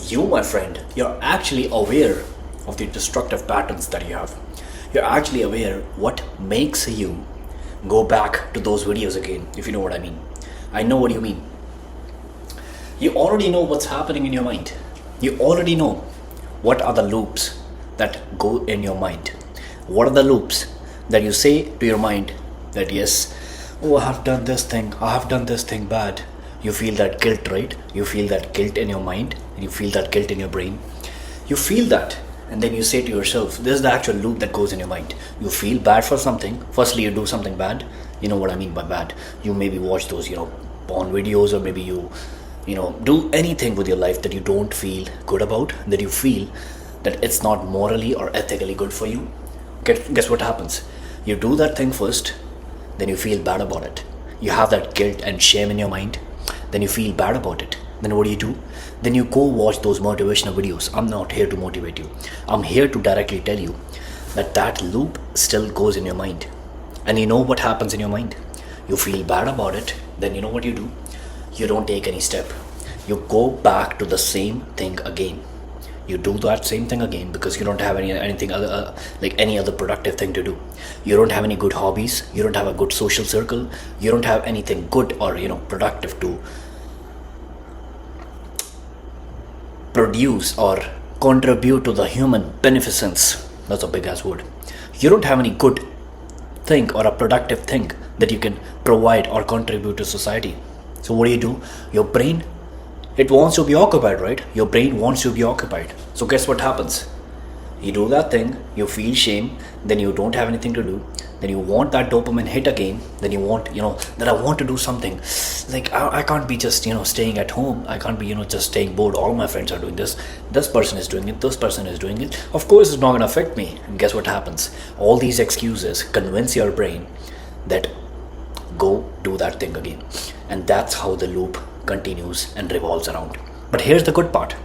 You, my friend, you're actually aware of the destructive patterns that you have. You're actually aware what makes you go back to those videos again, if you know what I mean. I know what you mean. You already know what's happening in your mind. You already know what are the loops that go in your mind. What are the loops that you say to your mind that yes, oh, I have done this thing, I have done this thing bad. You feel that guilt, right? You feel that guilt in your mind, and you feel that guilt in your brain. You feel that, and then you say to yourself, this is the actual loop that goes in your mind. You feel bad for something. Firstly, you do something bad. You know what I mean by bad. You maybe watch those, porn videos, or maybe you do anything with your life that you don't feel good about, that you feel that it's not morally or ethically good for you. Guess what happens? You do that thing first, then you feel bad about it. You have that guilt and shame in your mind, then you feel bad about it. Then what do? Then you go watch those motivational videos. I'm not here to motivate you. I'm here to directly tell you that loop still goes in your mind. And you know what happens in your mind? You feel bad about it. Then you know what you do? You don't take any step. You go back to the same thing again. You do that same thing again because you don't have anything other like any other productive thing to do. You don't have any good hobbies. You don't have a good social circle. You don't have anything good or productive to produce or contribute to the human beneficence. That's a big ass word. You don't have any good thing or a productive thing that you can provide or contribute to society. So what do? Your brain, it wants to be occupied, right? Your brain wants to be occupied. So guess what happens? You do that thing, you feel shame, then you don't have anything to do, then you want that dopamine hit again, then you want, that I want to do something. Like I can't be just, staying at home. I can't be, just staying bored. All my friends are doing this. This person is doing it. This person is doing it. Of course, it's not going to affect me. And guess what happens? All these excuses convince your brain that go do that thing again. And that's how the loop continues and revolves around. But here's the good part.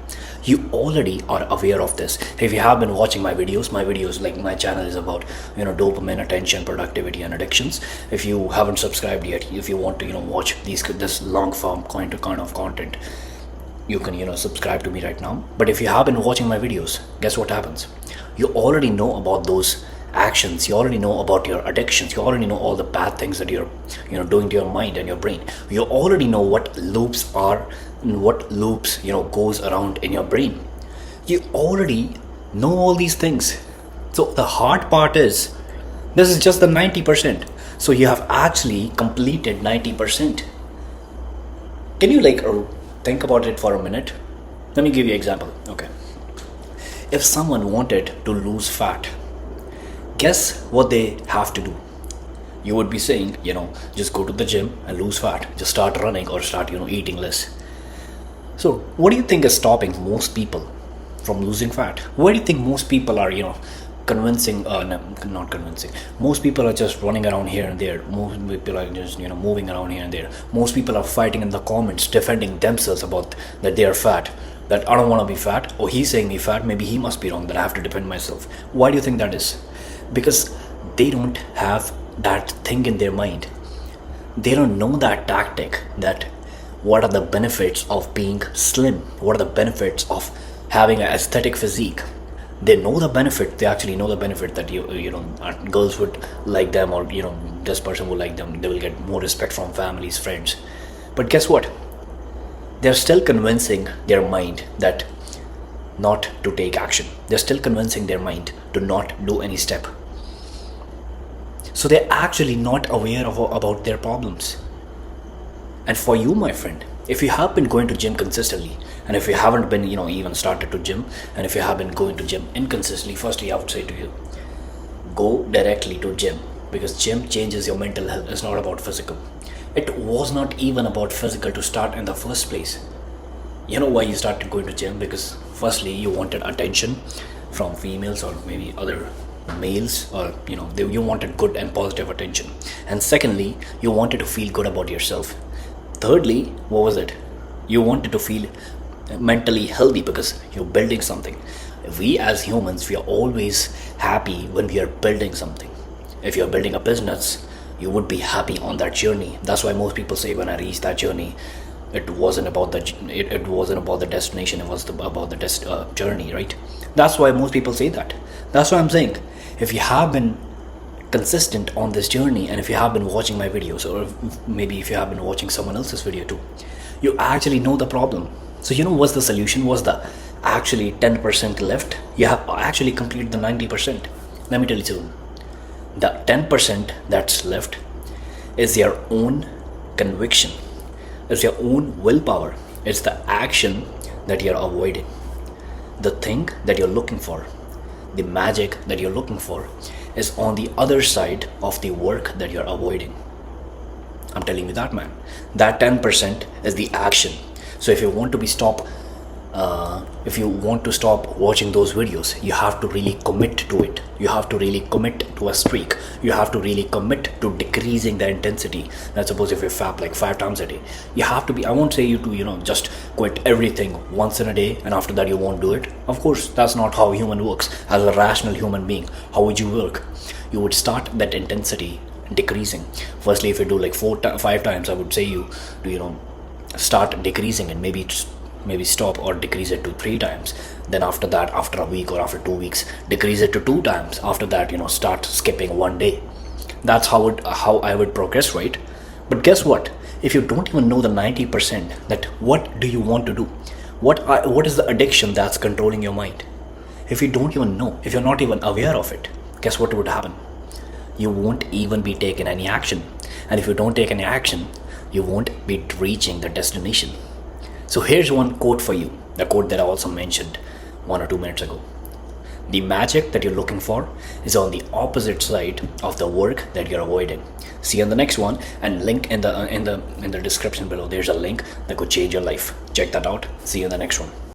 You already are aware of this. If you have been watching my videos, like my channel is about dopamine, attention, productivity, and addictions. If you haven't subscribed yet, if you want to watch this long form kind of content, you can subscribe to me right now. But if you have been watching my videos, guess what happens? You already know about those actions. You already know about your addictions. You already know all the bad things that you're doing to your mind and your brain. You already know what loops are and what loops goes around in your brain. You already know all these things. So the hard part is this is just the 90%. So you have actually completed 90%. Can you think about it for a minute? Let me give you an example. Okay, if someone wanted to lose fat, guess what they have to do? You would be saying, just go to the gym and lose fat. Just start running or start, eating less. So what do you think is stopping most people from losing fat? Why do you think most people are, convincing, not convincing. Most people are just running around here and there. Most people are just, moving around here and there. Most people are fighting in the comments, defending themselves about that they are fat. That I don't want to be fat. Or he's saying me fat. Maybe he must be wrong. That I have to defend myself. Why do you think that is? Because they don't have that thing in their mind. They don't know that tactic, that what are the benefits of being slim, what are the benefits of having an aesthetic physique. They know the benefit. They actually know the benefit that girls would like them, or this person will like them. They will get more respect from families, friends. But guess what? They're still convincing their mind that not to take action. They're still convincing their mind to not do any step. So they're actually not aware about their problems. And for you, my friend, if you have been going to gym consistently, and if you haven't been, even started to gym, and if you have been going to gym inconsistently, firstly, I would say to you, go directly to gym, because gym changes your mental health. It's not about physical. It was not even about physical to start in the first place. You know why you started going to gym? Because firstly, you wanted attention from females or maybe other males, or you wanted good and positive attention. And secondly, you wanted to feel good about yourself. Thirdly, what was it? You wanted to feel mentally healthy because you're building something. We as humans, we are always happy when we are building something. If you're building a business, you would be happy on that journey. That's why most people say, when I reach that journey, It wasn't about it wasn't about the destination. It was about the journey, right? That's why most people say that. That's why I'm saying, if you have been consistent on this journey, and if you have been watching my videos, or maybe if you have been watching someone else's video too, you actually know the problem. So what's the solution? Was the actually 10% left? You have actually completed the 90%. Let me tell you soon. The 10% that's left is your own conviction. It's your own willpower. It's the action that you're avoiding. The thing that you're looking for, the magic that you're looking for, is on the other side of the work that you're avoiding. I'm telling you that, man. That 10% is the action. So if you want to stop watching those videos, you have to really commit to it. You have to really commit to a streak. You have to really commit to decreasing the intensity. Let's suppose if you fap like 5 times a day, you have to be, I won't say you to just quit everything once in a day and after that you won't do it. Of course, that's not how human works. As a rational human being, how would you work? You would start that intensity decreasing. Firstly, if you do like 5 times, I would say you do start decreasing, and maybe stop or decrease it to 3 times. Then after that, after a week or after 2 weeks, decrease it to 2 times. After that, start skipping 1 day. That's how I would progress, right? But guess what? If you don't even know the 90%, that what do you want to do? What is the addiction that's controlling your mind? If you don't even know, if you're not even aware of it, guess what would happen? You won't even be taking any action. And if you don't take any action, you won't be reaching the destination. So here's one quote for you, the quote that I also mentioned 1 or 2 minutes ago. The magic that you're looking for is on the opposite side of the work that you're avoiding. See you on the next one, and link in the description below. There's a link that could change your life. Check that out. See you in the next one.